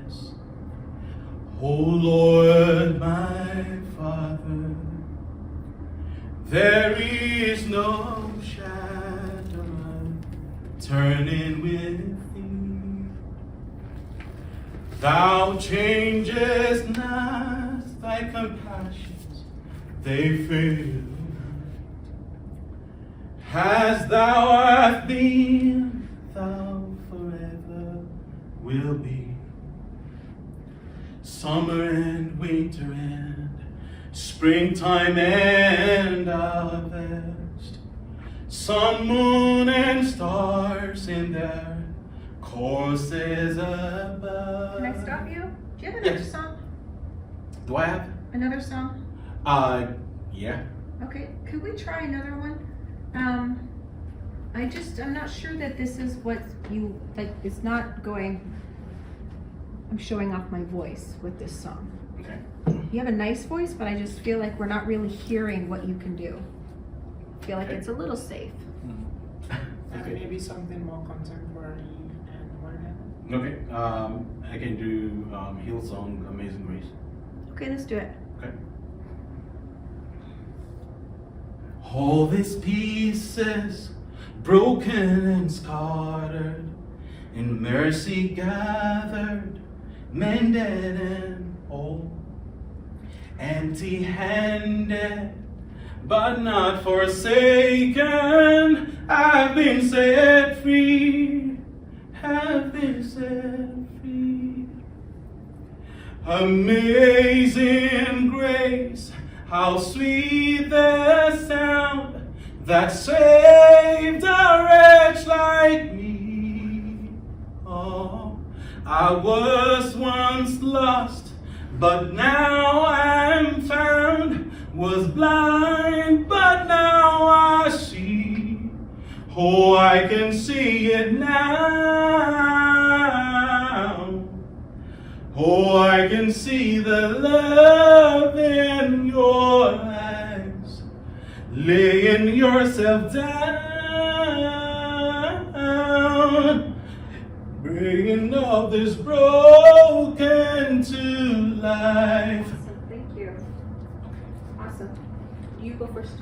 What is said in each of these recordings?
rest. O Lord, my Father, there is no shadow of turning with thee. Thou changest not, thy compassions, they fail not. As thou art been, thou forever will be. Summer and winter and springtime and harvest, sun, moon, and stars in their courses above. Can I stop you? Do you have another Yes. song? Do I have? Another song? Yeah. Okay, could we try another one? I'm not sure that this is what you, like, it's not going, I'm showing off my voice with this song. Okay. You have a nice voice, but I just feel like we're not really hearing what you can do. I feel like Okay. it's a little safe. Okay. Maybe something more contemporary and modern. Okay. I can do Hillsong, Amazing Grace. Okay, let's do it. Okay. All these pieces, broken and scarred, in mercy gathered, mended and whole, empty-handed, but not forsaken. I've been set free, have been set free. Amazing grace, how sweet the sound that saved a wretch like me. Oh, I was once lost, but now I'm found. Was blind, but now I see. Oh, I can see it now. Oh, I can see the love in your eyes, laying yourself down, bringing all this broken to life. Awesome, thank you. Awesome. You go first.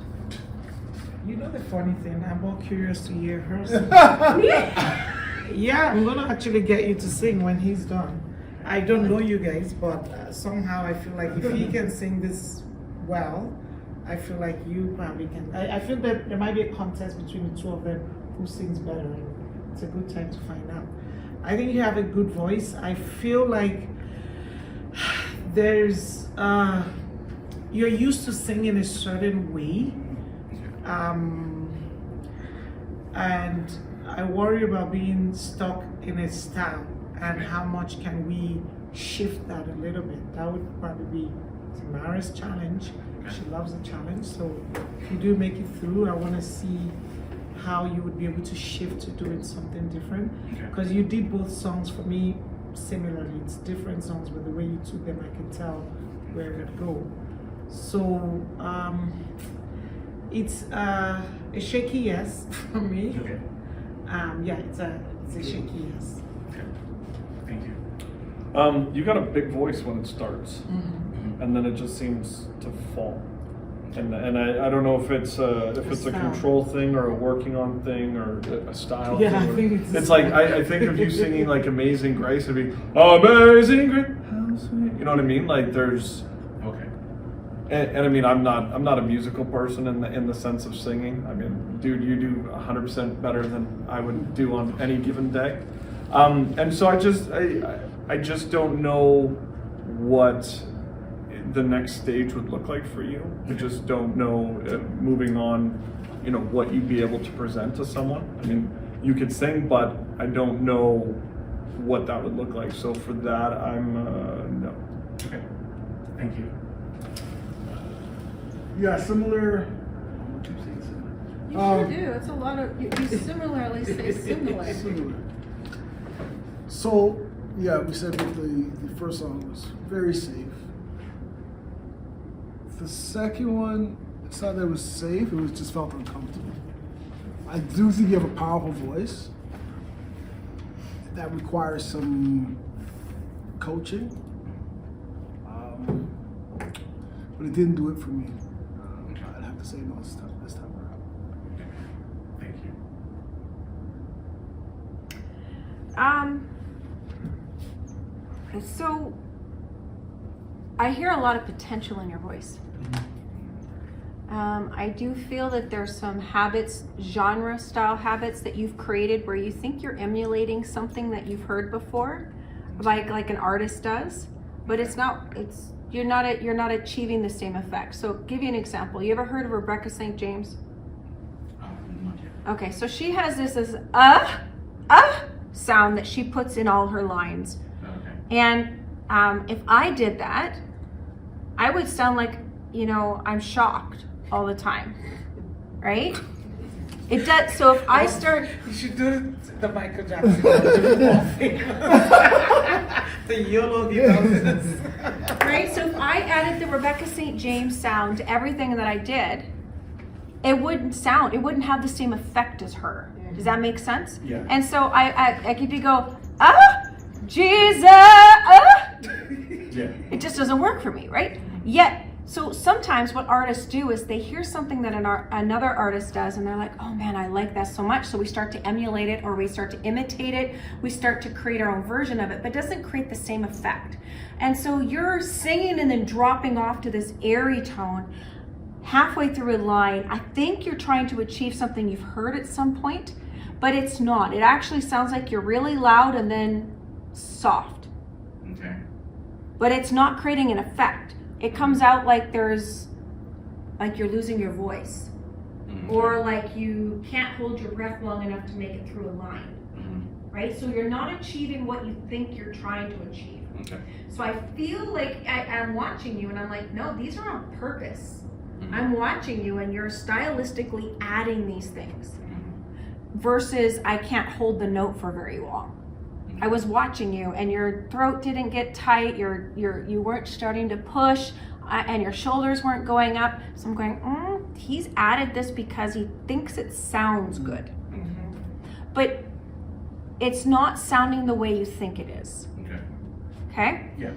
You know the funny thing, I'm more curious to hear her sing. Yeah, I'm gonna actually get you to sing when he's done. I don't know you guys, but somehow I feel like if he can sing this well, I feel like you probably can. I feel that there might be a contest between the two of them who sings better. It's a good time to find out. I think you have a good voice. I feel like there's, you're used to singing a certain way. And I worry about being stuck in a style and how much can we shift that a little bit. That would probably be Tamara's challenge. She loves a challenge, so if you do make it through, I want to see how you would be able to shift to doing something different. Because you did both songs for me similarly. It's different songs, but the way you took them, I can tell where it would go. So it's a shaky yes from me. Okay. Yeah, it's a shaky yes. Okay. Thank you. You got a big voice when it starts, Mm-hmm. and then it just seems to fall. And I don't know if it's a control thing or a working on thing or a style Yeah, thing. I think it's like I think of you singing like Amazing Grace, it'd be Amazing Grace, how sweet. You know what I mean? Like there's Okay. and I mean I'm not a musical person in the sense of singing. I mean, dude, you do 100% better than I would do on any given day. And so I just don't know what the next stage would look like for you. I just don't know, moving on, you know, what you'd be able to present to someone. I mean, you could sing, but I don't know what that would look like. So for that, I'm no. Okay. Thank you. Yeah, similar. You sure do. It's a lot of, you similarly say similar. Similar. So, yeah, we said that the first song was very safe. The second one, it's not that it was safe, it was just felt uncomfortable. I do think you have a powerful voice that requires some coaching, but it didn't do it for me. I'd have to say no this time around. Thank you. So I hear a lot of potential in your voice. I do feel that there's some habits, genre style habits that you've created where you think you're emulating something that you've heard before, like an artist does, but it's not. You're not achieving the same effect. So give you an example. You ever heard of Rebecca St. James? Not yet. Okay, so she has this sound that she puts in all her lines. Okay. And if I did that, I would sound like, I'm shocked all the time, right? It does. So if I start, You should do the Michael Jackson. The YOLO he does. right? So if I added the Rebecca St. James sound to everything that I did, it wouldn't have the same effect as her. Does that make sense? Yeah. And so I could go, Jesus, Yeah. It just doesn't work for me, right? Yet, so sometimes what artists do is they hear something that another artist does and they're like, oh man, I like that so much. So we start to emulate it or we start to imitate it. We start to create our own version of it, but it doesn't create the same effect. And so you're singing and then dropping off to this airy tone halfway through a line. I think you're trying to achieve something you've heard at some point, but it's not. It actually sounds like you're really loud and then soft. Okay. But it's not creating an effect. It comes out like you're losing your voice, or like you can't hold your breath long enough to make it through a line, right? So you're not achieving what you think you're trying to achieve. Okay. So I feel like I'm watching you and I'm like, no, these are on purpose. I'm watching you and you're stylistically adding these things versus I can't hold the note for very long. I was watching you and your throat didn't get tight, you weren't starting to push, and your shoulders weren't going up. So I'm going, he's added this because he thinks it sounds good. But it's not sounding the way you think it is. Okay. Okay? Yeah.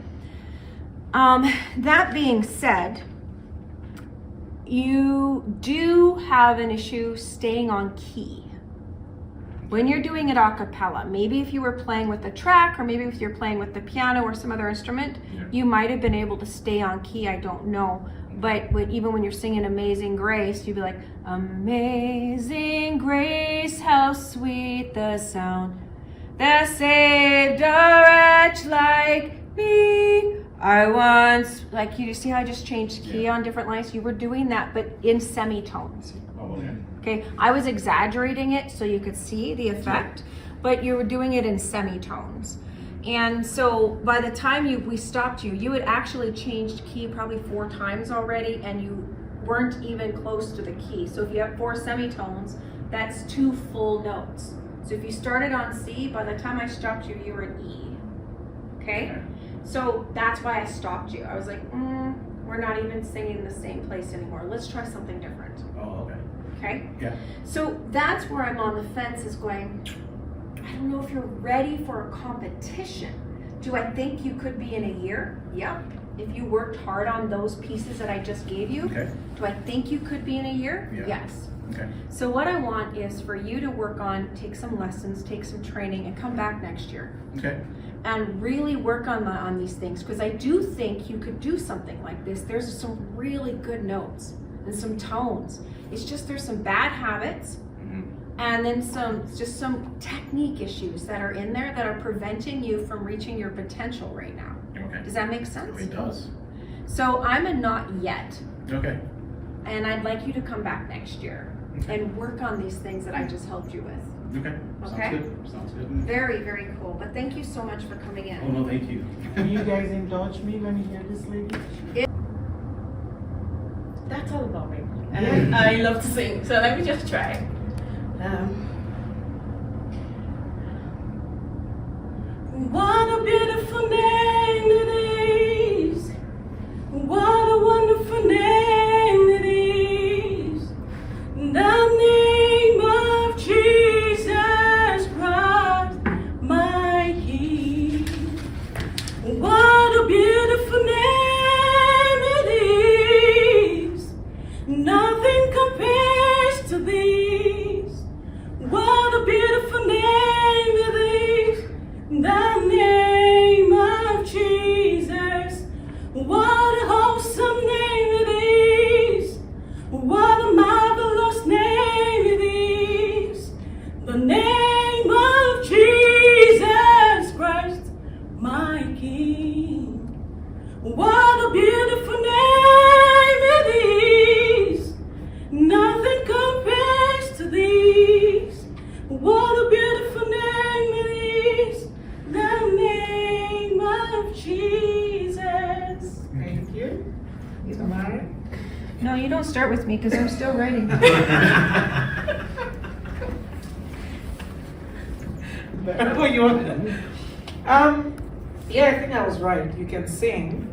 That being said, you do have an issue staying on key. When you're doing it a cappella, maybe if you were playing with a track or maybe if you're playing with the piano or some other instrument, you might have been able to stay on key, I don't know. But even when you're singing Amazing Grace, you'd be like, Amazing Grace, how sweet the sound that saved a wretch like me. I once, like, you see how I just changed key on different lines? You were doing that, but in semitones. Oh, okay. Okay, I was exaggerating it so you could see the effect, but you were doing it in semitones. And so by the time we stopped you had actually changed key probably 4 times already and you weren't even close to the key. So if you have 4 semitones, that's 2 full notes. So if you started on C, by the time I stopped you, you were in E. Okay? So that's why I stopped you. I was like, we're not even singing in the same place anymore. Let's try something different. Oh, okay. Okay? Yeah. So that's where I'm on the fence is going, I don't know if you're ready for a competition. Do I think you could be in a year? Yep. If you worked hard on those pieces that I just gave you. Okay. Do I think you could be in a year? Yeah. Yes. Okay. So what I want is for you to work on, take some lessons, take some training, and come back next year. Okay. And really work on these things, because I do think you could do something like this. There's some really good notes and some tones. It's just there's some bad habits and then some technique issues that are in there that are preventing you from reaching your potential right now. Okay. Does that make sense? It does. So I'm a not yet, Okay. and I'd like you to come back next year and work on these things that I just helped you with. Okay. Okay. Sounds good. Sounds good. Very, very cool. But thank you so much for coming in. Oh, no, thank you. Will you guys indulge me when you hear this lady? That's all about me. And I love to sing, so let me just try. What a beautiful name it is. What a wonderful name it is. The name of Jesus Christ, my King. What No, you don't start with me because I'm still writing. Oh, you want? Yeah, I think I was right. You can sing.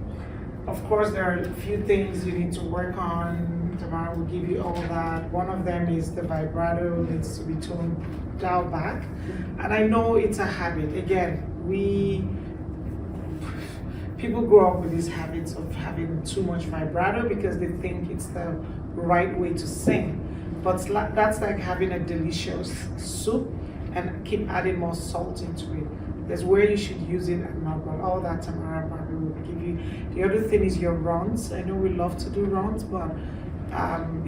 Of course, there are a few things you need to work on. Tamara will give you all that. One of them is the vibrato needs to be toned down back. And I know it's a habit. Again, people grow up with these habits of having too much vibrato because they think it's the right way to sing. But that's like having a delicious soup and keep adding more salt into it. There's where you should use it and not, but all that Tamara probably will give you. The other thing is your runs. I know we love to do runs, but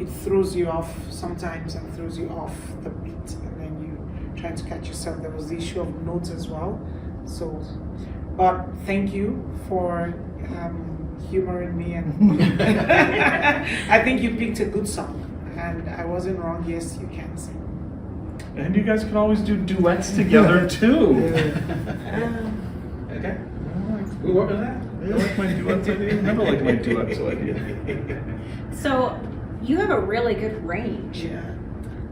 it throws you off sometimes and throws you off the beat, and then you trying to catch yourself. There was the issue of notes as well. So, but thank you for humoring me, and I think you picked a good song, and I wasn't wrong. Yes, you can sing. And you guys can always do duets together too. Okay. We work on that. I like my duets idea. I never like my duets idea. So you have a really good range. Yeah.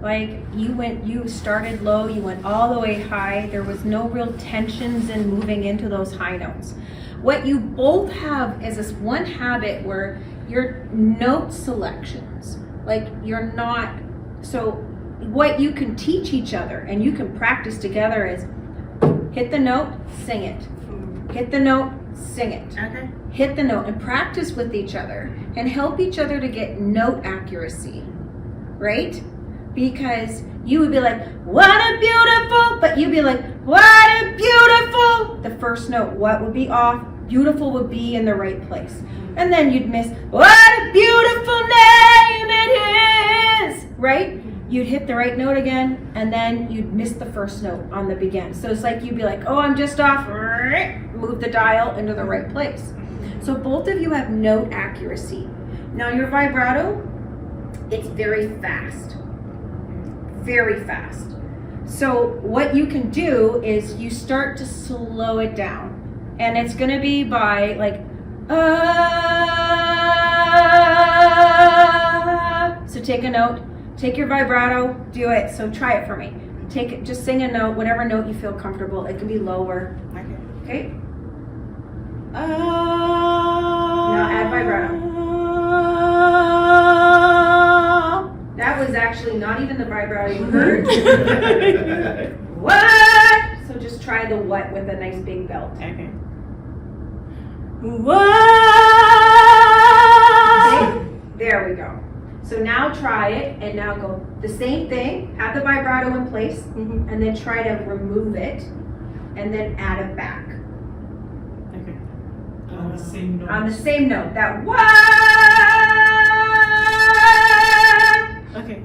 Like you started low, you went all the way high. There was no real tensions in moving into those high notes. What you both have is this one habit where your note selections, like you're not, so what you can teach each other and you can practice together is hit the note, sing it. Hit the note, sing it. Okay. Hit the note and practice with each other and help each other to get note accuracy, right? Because you would be like, what a beautiful, but you'd be like, what a beautiful. The first note, what would be off? Beautiful would be in the right place. And then you'd miss, what a beautiful name it is, right? You'd hit the right note again, and then you'd miss the first note on the begin. So it's like you'd be like, oh, I'm just off, move the dial into the right place. So both of you have note accuracy. Now your vibrato, it's very fast. Very fast. So what you can do is you start to slow it down. And it's gonna be by like, so take a note, take your vibrato, do it. So try it for me. Take it, just sing a note, whatever note you feel comfortable. It can be lower. Okay? Now add vibrato. That was actually not even the vibrato you heard. What? So just try the what with a nice big belt. Okay. What? Okay, there we go. So now try it and now go the same thing, have the vibrato in place, and then try to remove it and then add it back. Okay. On the same note. On the same note, that what? Okay.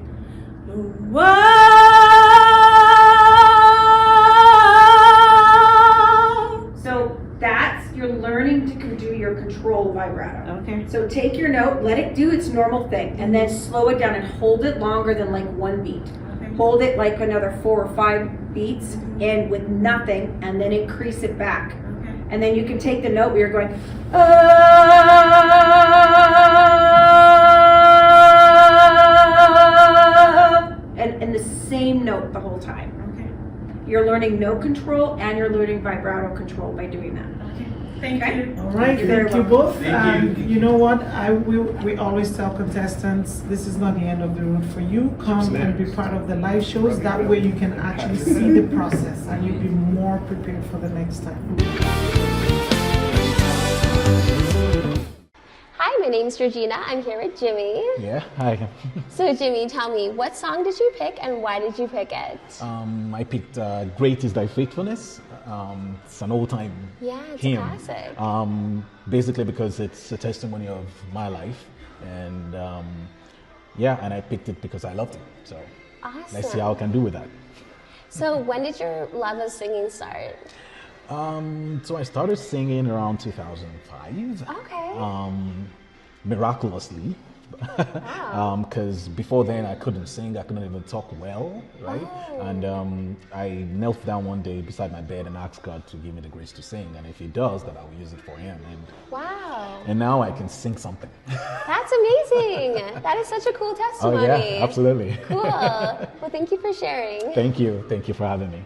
So that's, you're learning to do your control vibrato. Okay. So take your note, let it do its normal thing, and then slow it down and hold it longer than like one beat. Okay. Hold it like another 4 or 5 beats and with nothing, and then increase it back. Okay. And then you can take the note where you're going, and the same note the whole time. Okay. You're learning note control and you're learning vibrato control by doing that. Okay. Thank Okay. you. All right. You're very Thank you welcome. both. Thank you. You know what? We always tell contestants this is not the end of the road for you. Come and be part of the live shows. That way you can actually see the process and you'll be more prepared for the next time. Hi, my name's Regina. I'm here with Jimmy. Yeah, hi. So Jimmy, tell me, what song did you pick and why did you pick it? I picked Great is Thy Faithfulness. It's an old time Yeah, it's hymn. a classic. Basically because it's a testimony of my life. And and I picked it because I loved it. So let's see how I can do with that. So when did your love of singing start? So I started singing around 2005. Okay. Miraculously. Wow. Because before then I couldn't sing, I couldn't even talk well, right? Oh. And I knelt down one day beside my bed and asked God to give me the grace to sing, and if He does, that I will use it for Him. And Wow. and now I can sing something. That's amazing. That is such a cool Oh testimony. yeah, absolutely. Cool. Well, thank you for sharing. Thank you for having me.